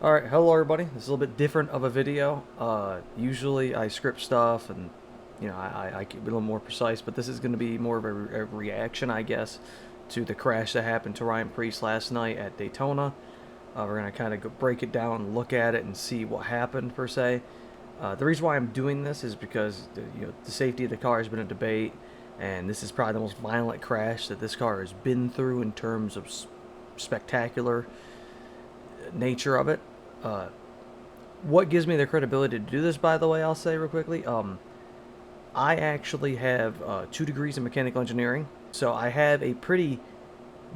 Alright, hello everybody. This is a little bit different of a video. Usually I script stuff and, I keep it a little more precise, but this is going to be more of a reaction, I guess, to the crash that happened to Ryan Preece last night at Daytona. We're going to kind of break it down and look at it and see what happened, per se. The reason why I'm doing this is because, the safety of the car has been a debate, and this is probably the most violent crash that this car has been through in terms of spectacular nature of it. What gives me the credibility to do this, by the way, I'll say real quickly. I actually have 2 degrees in mechanical engineering, so I have a pretty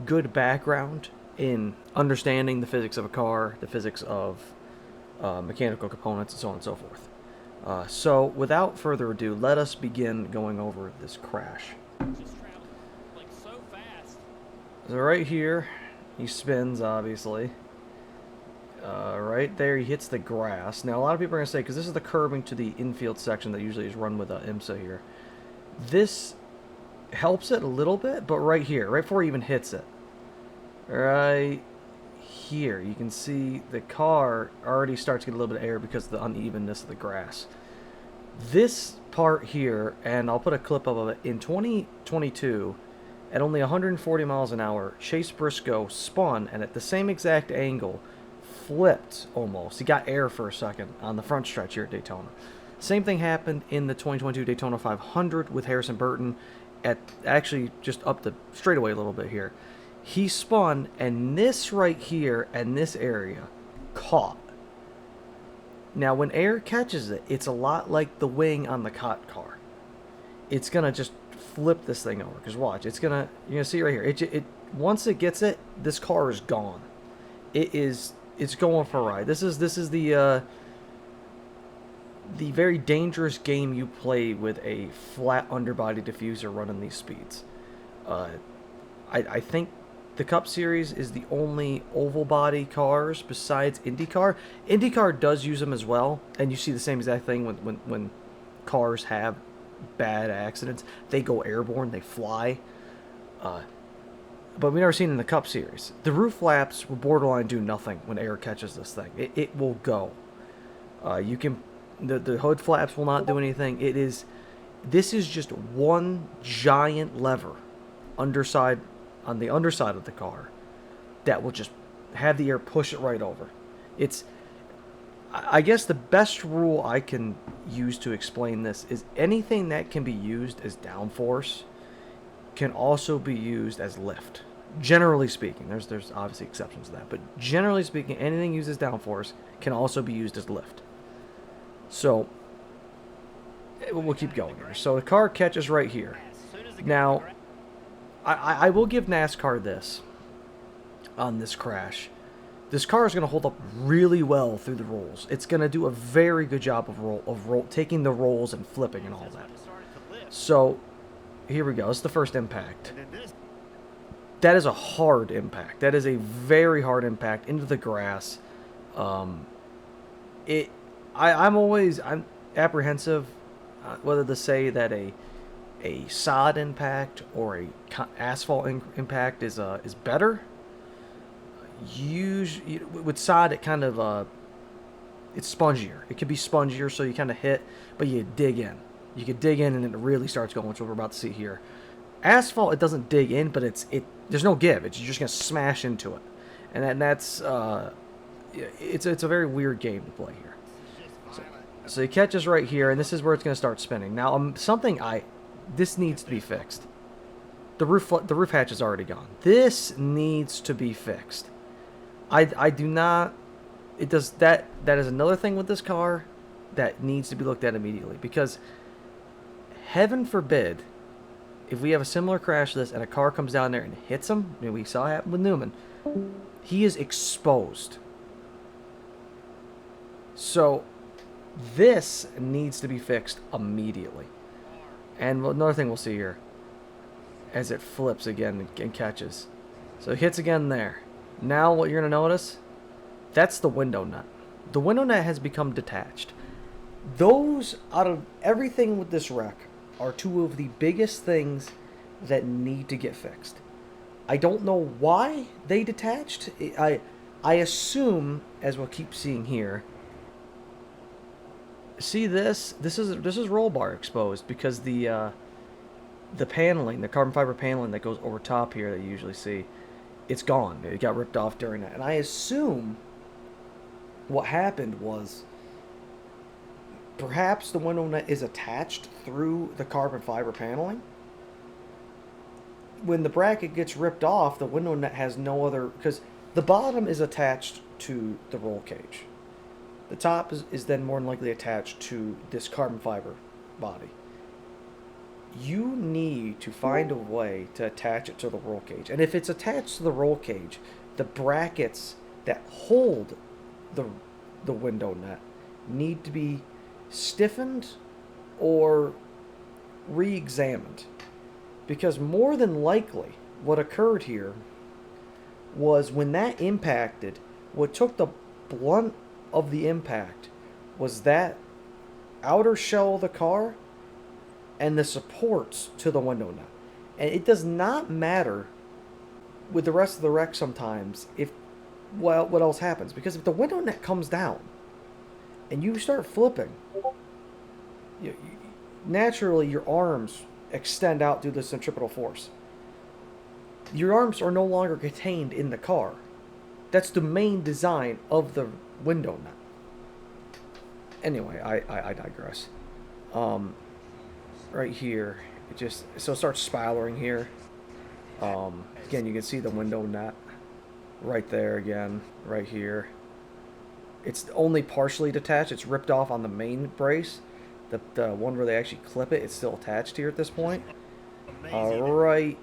good background in understanding the physics of a car, the physics of mechanical components, and so on and so forth. So, without further ado, let us begin going over this crash. So right here, he spins, obviously. Right there, he hits the grass. Now, a lot of people are going to say, because this is the curbing to the infield section that usually is run with a IMSA here. This helps it a little bit, but right here, right before he even hits it, right here, you can see the car already starts to get a little bit of air because of the unevenness of the grass. This part here, and I'll put a clip of it, in 2022, at only 140 miles an hour, Chase Briscoe spun, and at the same exact angle, flipped almost. He got air for a second on the front stretch here at Daytona. Same thing happened in the 2022 Daytona 500 with Harrison Burton at actually just up the straightaway a little bit here. He spun, and this right here and this area caught. Now, when air catches it, it's a lot like the wing on the cot car. It's gonna just flip this thing over. Because watch, you're gonna see right here. It once it gets it, this car is gone. It's going for a ride. This is the very dangerous game you play with a flat underbody diffuser running these speeds. I think the Cup Series is the only oval body cars besides IndyCar. IndyCar does use them as well, and you see the same exact thing when cars have bad accidents. They go airborne, they fly. But we've never seen in the Cup Series. The roof flaps will borderline do nothing when air catches this thing. It will go. The hood flaps will not do anything. This is just one giant lever on the underside of the car that will just have the air push it right over. I guess the best rule I can use to explain this is anything that can be used as downforce can also be used as lift. Generally speaking, there's obviously exceptions to that, but generally speaking, anything used as downforce can also be used as lift. So we'll keep going here. So the car catches right here. Now, I will give NASCAR this on this crash. This car is going to hold up really well through the rolls. It's going to do a very good job of taking the rolls and flipping and all that. So here we go. It's the first impact. That is a hard impact. That is a very hard impact into the grass. I'm apprehensive whether to say that a sod impact or a asphalt impact is better. Usually with sod, it kind of it's spongier. It can be spongier, so you kind of hit, but you dig in. You can dig in, and it really starts going, which we're about to see here. Asphalt, it doesn't dig in, but there's no give. You're just gonna smash into it, and that's it's a very weird game to play here. So he catches right here, and this is where it's gonna start spinning. Now, this needs to be fixed. The roof hatch is already gone. This needs to be fixed. I do not. It does that. That is another thing with this car that needs to be looked at immediately, because heaven forbid, if we have a similar crash to this and a car comes down there and hits him, we saw it happen with Newman, he is exposed. So this needs to be fixed immediately. And another thing we'll see here, as it flips again and catches. So it hits again there. Now what you're going to notice, that's the window nut. The window nut has become detached. Those, out of everything with this wreck, are 2 of the biggest things that need to get fixed. I don't know why they detached. I I assume, as we'll keep seeing here, see this? This is roll bar exposed because the paneling, the carbon fiber paneling that goes over top here that you usually see, it's gone. It got ripped off during that. And I assume what happened was perhaps the window net is attached through the carbon fiber paneling. When the bracket gets ripped off, the window net has no other, because the bottom is attached to the roll cage. The top is then more than likely attached to this carbon fiber body. You need to find a way to attach it to the roll cage. And if it's attached to the roll cage, the brackets that hold the window net need to be stiffened or re-examined. Because more than likely, what occurred here was when that impacted, what took the blunt of the impact was that outer shell of the car and the supports to the window net. And it does not matter with the rest of the wreck sometimes if, well, what else happens. Because if the window net comes down and you start flipping, naturally your arms extend out due to the centripetal force. Your arms are no longer contained in the car. That's the main design of the window net. Anyway, I digress. Right here, it starts spiraling here. Again, you can see the window net right there again, right here. It's only partially detached. It's ripped off on the main brace. The one where they actually clip it, it's still attached here at this point. Right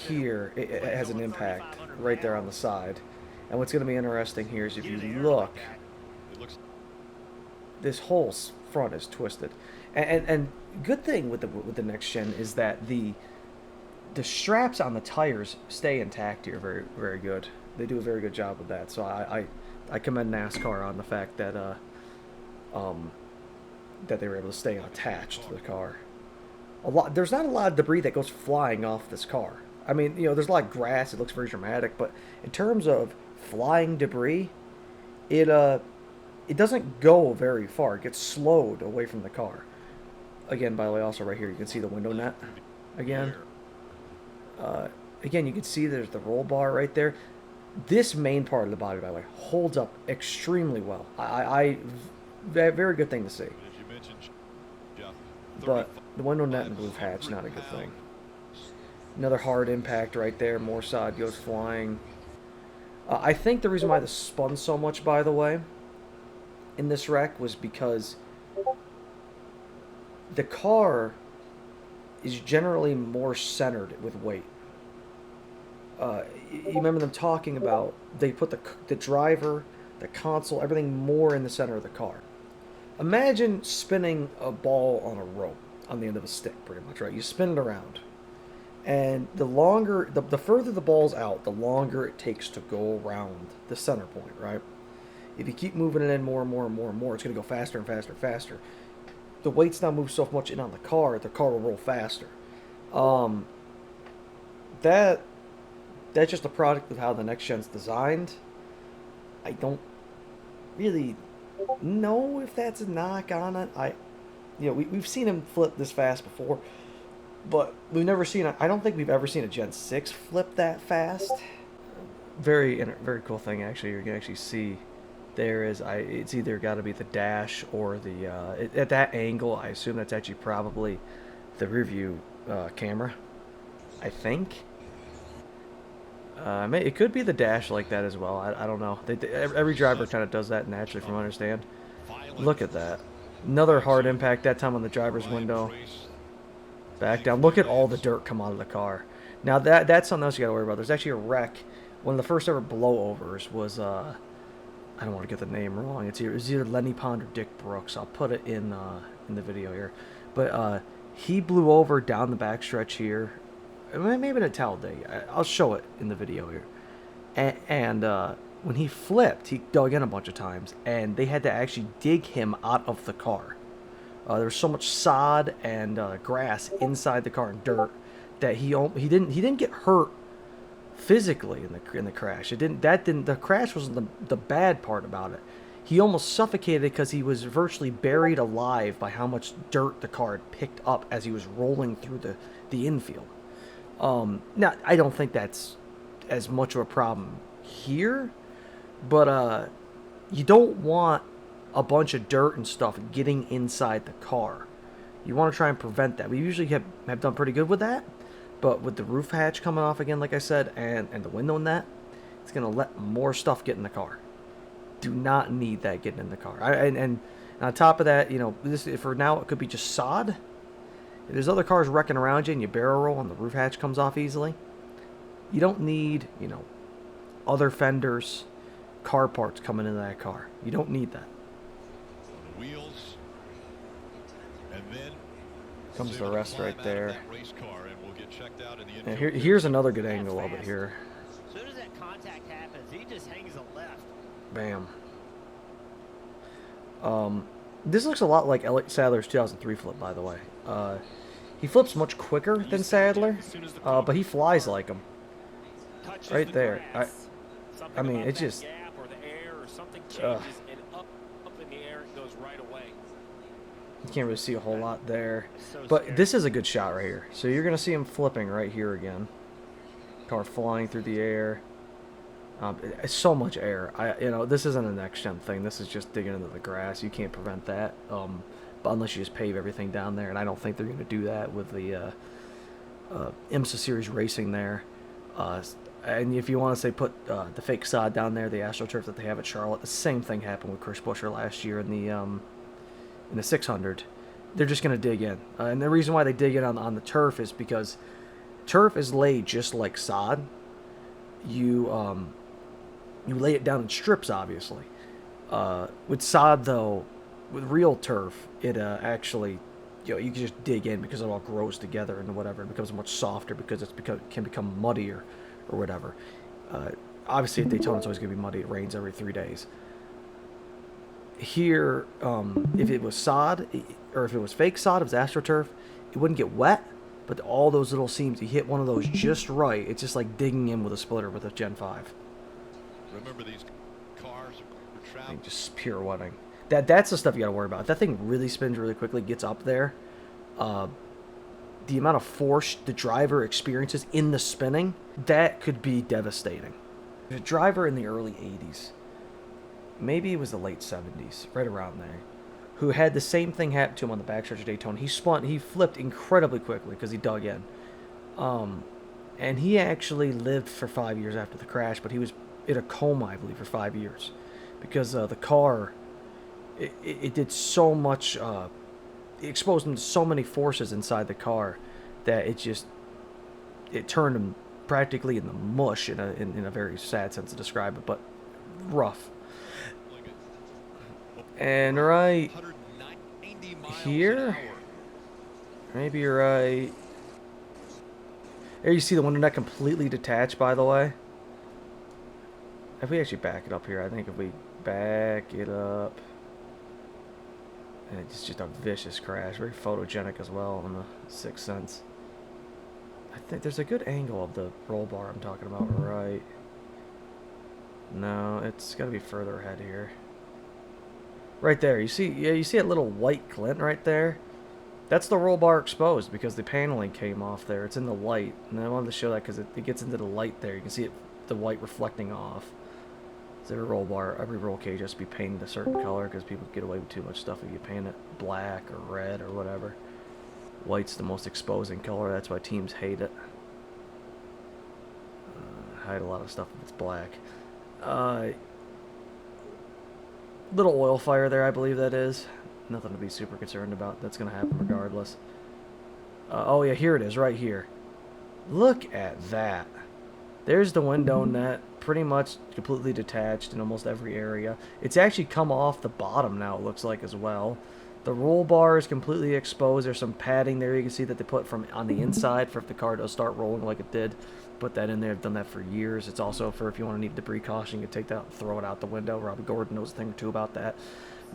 here, it has an impact right there on the side. And what's going to be interesting here is if you look, this whole front is twisted. And good thing with the next gen is that the straps on the tires stay intact here. Very, very good. They do a very good job with that. So I commend NASCAR on the fact that that they were able to stay attached to the car. There's not a lot of debris that goes flying off this car. I mean, there's a lot of grass. It looks very dramatic, but in terms of flying debris, it doesn't go very far. It gets slowed away from the car. Again, by the way, also right here, you can see the window net. Again, you can see there's the roll bar right there. This main part of the body, by the way, holds up extremely well. Very good thing to see. But the window net and groove hatch, not a good thing. Another hard impact right there. More sod goes flying. I think the reason why this spun so much, by the way, in this wreck was because the car is generally more centered with weight. You remember them talking about they put the driver, the console, everything more in the center of the car. Imagine spinning a ball on a rope on the end of a stick, pretty much, right? You spin it around. And the further the ball's out, the longer it takes to go around the center point, right? If you keep moving it in more and more and more and more, it's going to go faster and faster and faster. The weight's not moved so much in on the car will roll faster. That's just a product of how the next gen's designed. I don't really know if that's a knock on it. We've seen him flip this fast before, but we've never seen I don't think we've ever seen a Gen 6 flip that fast. Very cool thing, actually. You can actually see there is, it's either got to be the dash or the, at that angle, I assume that's actually probably the rear view camera, I think. It could be the dash like that as well. I don't know. Every driver kind of does that naturally, from what I understand. Look at that. Another hard impact, that time on the driver's window. Back down. Look at all the dirt come out of the car. Now, that's something else you got to worry about. There's actually a wreck. One of the first ever blowovers was, I don't want to get the name wrong. It was either Lenny Pond or Dick Brooks. I'll put it in the video here. But he blew over down the backstretch here. Maybe in a Talladega. I'll show it in the video here. And when he flipped, he dug in a bunch of times, and they had to actually dig him out of the car. There was so much sod and grass inside the car and dirt that he didn't get hurt physically in the crash. The crash wasn't the bad part about it. He almost suffocated because he was virtually buried alive by how much dirt the car had picked up as he was rolling through the infield. Now, I don't think that's as much of a problem here, but you don't want a bunch of dirt and stuff getting inside the car. You want to try and prevent that. We usually have done pretty good with that, but with the roof hatch coming off again, like I said, and the window in that, it's going to let more stuff get in the car. Do not need that getting in the car. And on top of that, this for now it could be just sod. If there's other cars wrecking around you and you barrel roll and the roof hatch comes off easily, you don't need, other fenders, car parts coming into that car. You don't need that. On the wheels, and then comes the rest right there. And here's another good angle of it here. As soon as that contact happens, he just hangs a left. Bam. This looks a lot like Sadler's 2003 flip, by the way. He flips much quicker than Sadler, but he flies like him. Right there. I mean, it just... You can't really see a whole lot there. But this is a good shot right here. So you're going to see him flipping right here again. Car flying through the air. It's so much air. This isn't a next-gen thing. This is just digging into the grass. You can't prevent that, but unless you just pave everything down there. And I don't think they're going to do that with the IMSA Series Racing there. And if you want to say put the fake sod down there, the AstroTurf that they have at Charlotte, the same thing happened with Chris Buescher last year in the 600. They're just going to dig in. And the reason why they dig in on the turf is because turf is laid just like sod. You lay it down in strips, obviously. With sod, though, with real turf, it actually, you can just dig in because it all grows together and whatever. It becomes much softer because it can become muddier or whatever. Obviously, at Daytona, it's always going to be muddy. It rains every 3 days. Here, if it was sod, or if it was fake sod, if it was AstroTurf, it wouldn't get wet. But all those little seams, you hit one of those just right. It's just like digging in with a splitter with a Gen 5. Remember, these cars are traveling. Just pure wetting. That's the stuff you got to worry about. If that thing really spins really quickly, gets up there, the amount of force the driver experiences in the spinning, that could be devastating. The driver in the early 80s, maybe it was the late 70s, right around there, who had the same thing happen to him on the backstretch of Daytona. He flipped incredibly quickly because he dug in. And he actually lived for 5 years after the crash, but he was in a coma, I believe, for 5 years. Because the car, it did so much, it exposed him to so many forces inside the car that it turned him practically in the mush in a very sad sense to describe it, but rough. And right here, maybe right there, you see the window net completely detached, by the way. If we actually back it up here, I think if we back it up, and it's just a vicious crash, very photogenic as well in the Sixth Sense. I think there's a good angle of the roll bar I'm talking about, right? No, it's got to be further ahead here. Right there, you see that little white glint right there? That's the roll bar exposed because the paneling came off there. It's in the light, and I wanted to show that because it gets into the light there. You can see it, the white reflecting off. So every roll bar, every roll cage has to be painted a certain color because people get away with too much stuff if you paint it black or red or whatever. White's the most exposing color, that's why teams hate it. Hide a lot of stuff if it's black. Little oil fire there, I believe that is. Nothing to be super concerned about. That's going to happen regardless. Oh yeah, here it is, right here. Look at that. There's the window net, pretty much completely detached in almost every area. It's actually come off the bottom now, it looks like, as well. The roll bar is completely exposed. There's some padding there you can see that they put from on the inside for if the car does start rolling like it did. Put that in there. I've done that for years. It's also for if you want to need debris caution, you can take that and throw it out the window. Robbie Gordon knows a thing or two about that.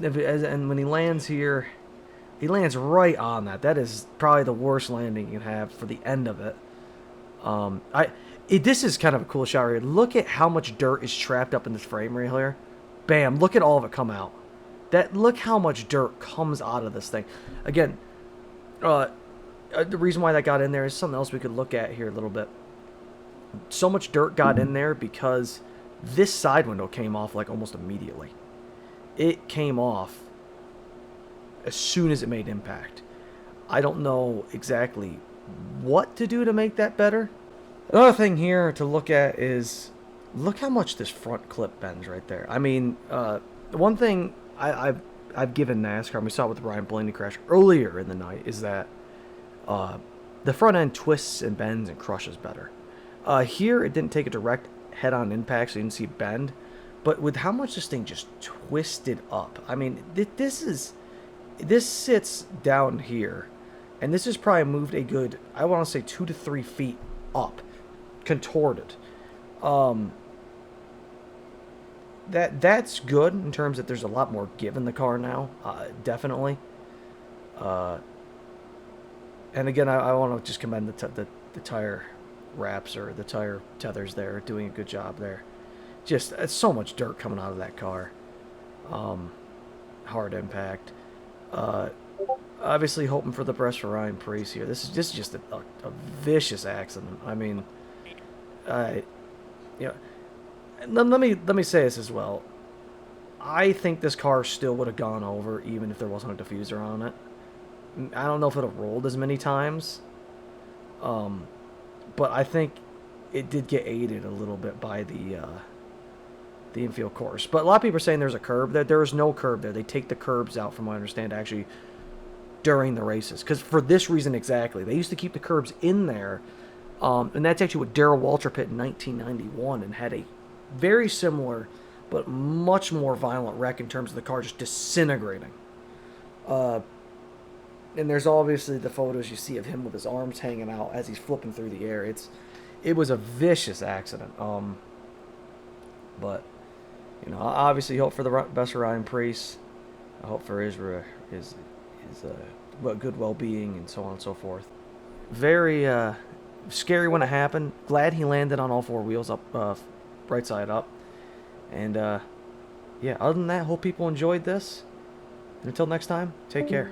And when he lands here, he lands right on that. That is probably the worst landing you can have for the end of it. This is kind of a cool shot right here. Look at how much dirt is trapped up in this frame right here. Bam! Look at all of it come out. Look how much dirt comes out of this thing. Again, the reason why that got in there is something else we could look at here a little bit. So much dirt got in there because this side window came off like almost immediately. It came off as soon as it made impact. I don't know exactly what to do to make that better. Another thing here to look at is look how much this front clip bends right there. I mean, one thing I've given NASCAR, and we saw it with the Ryan Blaney crash earlier in the night, is that the front end twists and bends and crushes better. Here, it didn't take a direct head-on impact, so you didn't see bend. But with how much this thing just twisted up, I mean, this sits down here, and this has probably moved a good, I want to say 2 to 3 feet up, contorted. That's good in terms that there's a lot more give in the car now, definitely. And again, I want to just commend the tire wraps or the tire tethers there, doing a good job there. Just it's so much dirt coming out of that car. Hard impact. Obviously hoping for the best for Ryan Preece here. This is just a vicious accident. I mean, you know, let me say this as well. I think this car still would have gone over even if there wasn't a diffuser on it. I don't know if it would have rolled as many times. But I think it did get aided a little bit by the infield course. But a lot of people are saying there's a curb there. There is no curb there. They take the curbs out, from what I understand, actually during the races. Because for this reason exactly. They used to keep the curbs in there. And that's actually what Darrell Waltrip hit in 1991 and had a very similar but much more violent wreck in terms of the car just disintegrating. And there's obviously the photos you see of him with his arms hanging out as he's flipping through the air. It was a vicious accident. But you know, I obviously hope for the best for Ryan Preece. I hope for his good well-being and so on and so forth. Very scary when it happened. Glad he landed on all 4 wheels up, right side up. And yeah, other than that, hope people enjoyed this. And until next time, take care.